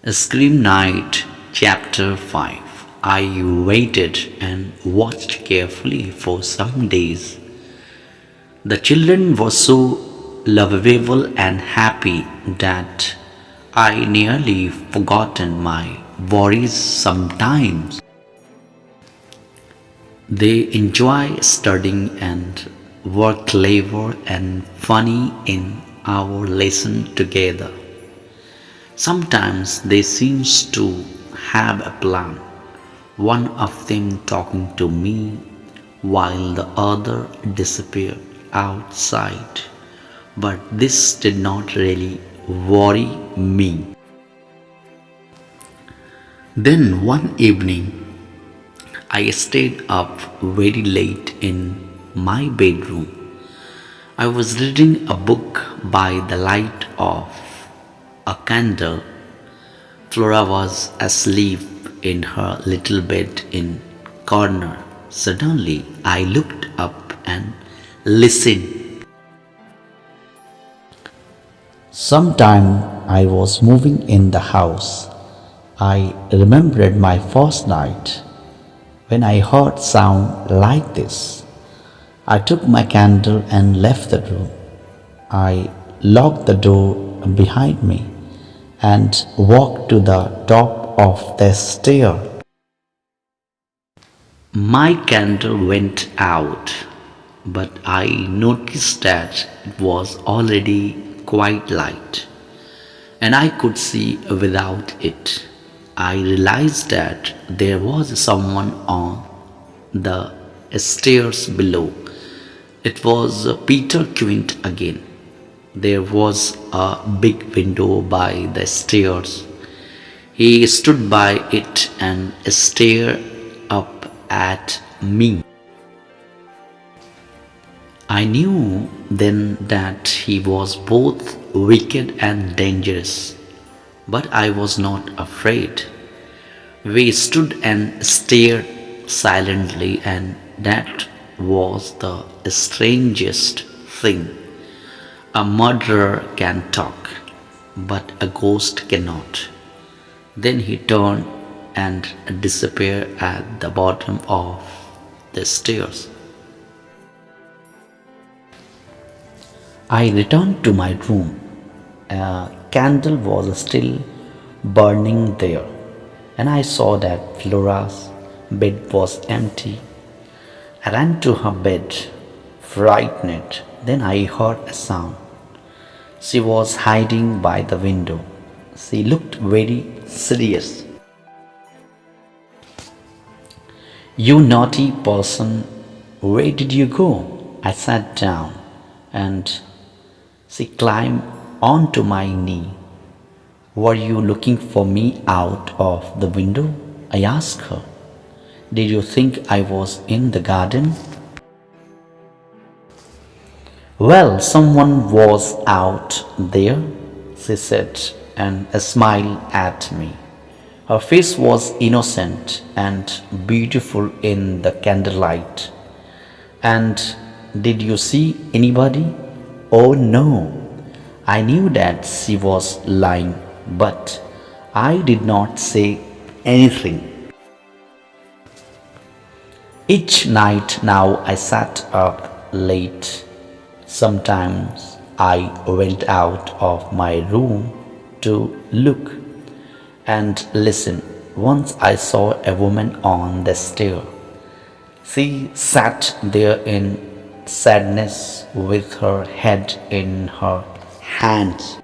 Scrim Night, Chapter 5. I waited and watched carefully for some days. The children were so lovable and happy that I nearly forgotten my worries sometimes. They enjoy studying and were clever and funny in our lesson together. Sometimes they seems to have a plan, one of them talking to me while the other disappeared outside. But this did not really worry me. Then one evening I stayed up very late in my bedroom. I was reading a book by the light of a candle. Flora was asleep in her little bed in corner. Suddenly I looked up and listened. Sometime I was moving in the house. I remembered my first night when I heard sound like this. I took my candle and left the room. I locked the door behind me and walked to the top of the stair. My candle went out, but I noticed that it was already quite light and I could see without it. I realized that there was someone on the stairs below. It was Peter Quint again. There was a big window by the stairs. He stood by it and stared up at me. I knew then that he was both wicked and dangerous, but I was not afraid. We stood and stared silently, and that was the strangest thing. A murderer can talk, but a ghost cannot. Then he turned and disappeared at the bottom of the stairs. I returned to my room. A candle was still burning there, and I saw that Flora's bed was empty. I ran to her bed, frightened. Then I heard a sound. She was hiding by the window. She looked very serious. "You naughty person, where did you go?" I sat down and she climbed onto my knee. "Were you looking for me out of the window?" I asked her. "Did you think I was in the garden?" "Well, someone was out there," she said, and smiled at me. Her face was innocent and beautiful in the candlelight. "And did you see anybody?" "Oh no." I knew that she was lying, but I did not say anything. Each night now I sat up late. Sometimes I went out of my room to look and listen. Once I saw a woman on the stair. She sat there in sadness with her head in her hands.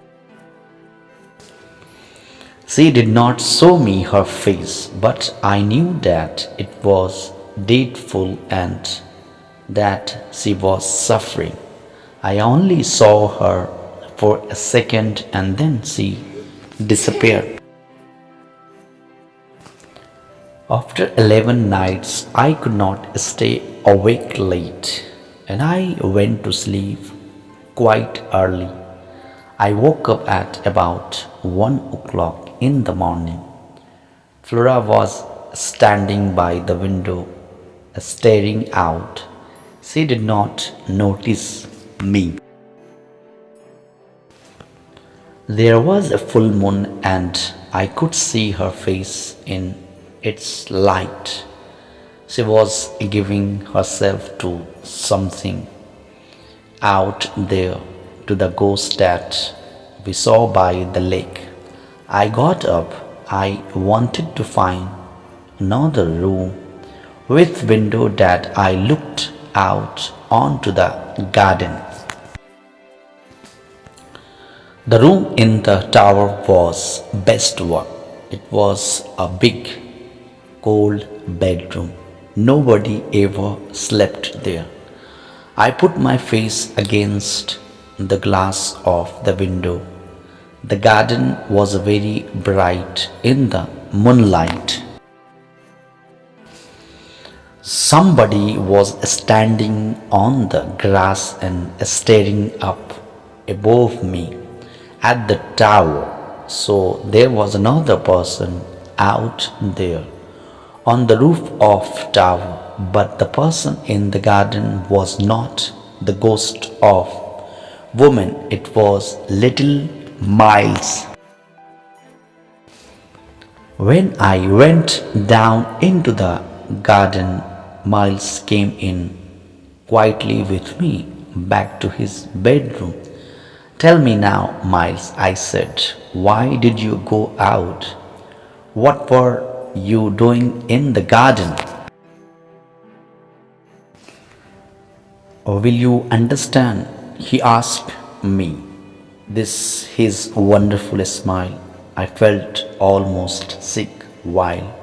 She did not show me her face, but I knew that it was dreadful and that she was suffering. I only saw her for a second and then she disappeared. After 11 nights, I could not stay awake late, and I went to sleep quite early. I woke up at about 1 o'clock in the morning. Flora was standing by the window, staring out. She did not notice me. There was a full moon and I could see her face in its light. She was giving herself to something out there, to the ghost that we saw by the lake. I got up. I wanted to find another room with window that I looked out onto the garden. The room in the tower was best one. It was a big, cold bedroom. Nobody ever slept there. I put my face against the glass of the window. The garden was very bright in the moonlight. Somebody was standing on the grass and staring up above me at the tower. So there was another person out there on the roof of tower, but the person in the garden was not the ghost of woman. It was little Miles. When I went down into the garden, Miles came in quietly with me back to his bedroom. Tell me now, Miles, I said, why did you go out? What were you doing in the garden? Will you understand? He asked me. This his wonderful smile. I felt almost sick while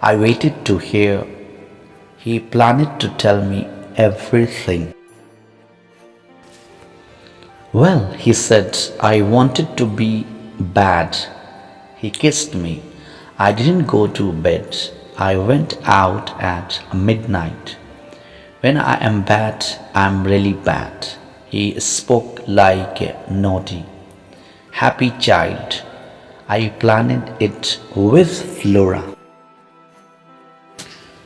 I waited to hear. He planned to tell me everything. Well, he said, I wanted to be bad. He kissed me. I didn't go to bed. I went out at midnight. When I am bad, I am really bad. He spoke like a naughty, happy child. I planned it with Flora.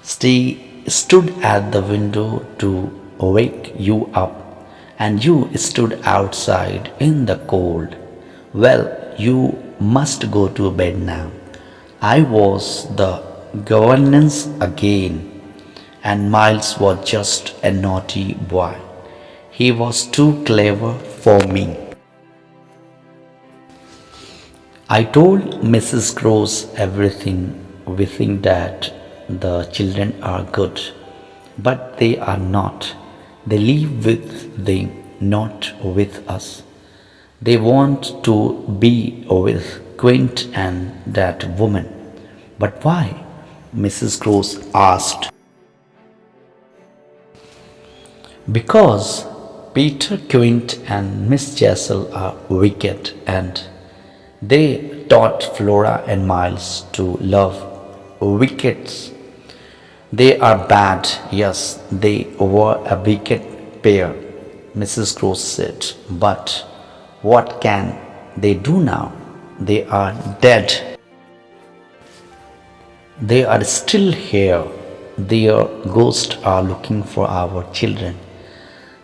She stood at the window to wake you up, and you stood outside in the cold. Well, you must go to bed now. I was the governess again, and Miles was just a naughty boy. He was too clever for me. I told Mrs. Gross everything. We think that the children are good, but they are not. They live with them, not with us. They want to be with Quint and that woman. But why? Mrs. Gross asked. Because Peter Quint and Miss Jessel are wicked, and they taught Flora and Miles to love wickets. They are bad, yes, they were a wicked pair, Mrs. Gross said. But what can they do now? They are dead. They are still here. Their ghosts are looking for our children.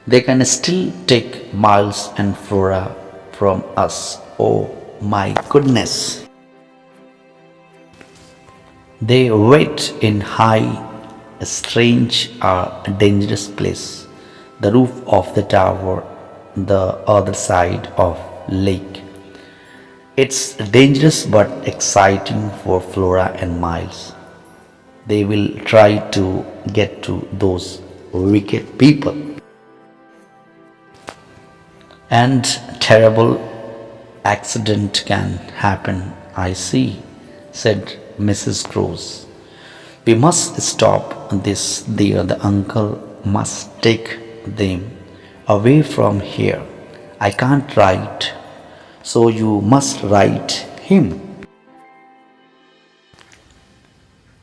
They can still take Miles and Flora from us. Oh my goodness. They wait in high, strange or dangerous place, the roof of the tower, the other side of lake. It's dangerous but exciting for Flora and Miles. They will try to get to those wicked people. And terrible accident can happen, I see, said Mrs. Gross. We must stop this dear. The uncle must take them away from here. I can't write, so you must write him.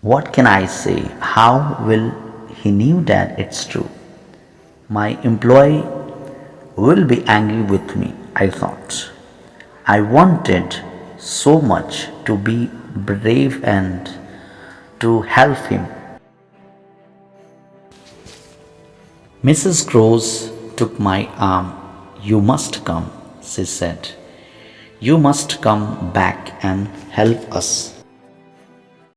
What can I say? How will he knew that it's true? My employee will be angry with me, I thought. I wanted so much to be brave and to help him. Mrs. Gross took my arm. You must come, she said. You must come back and help us.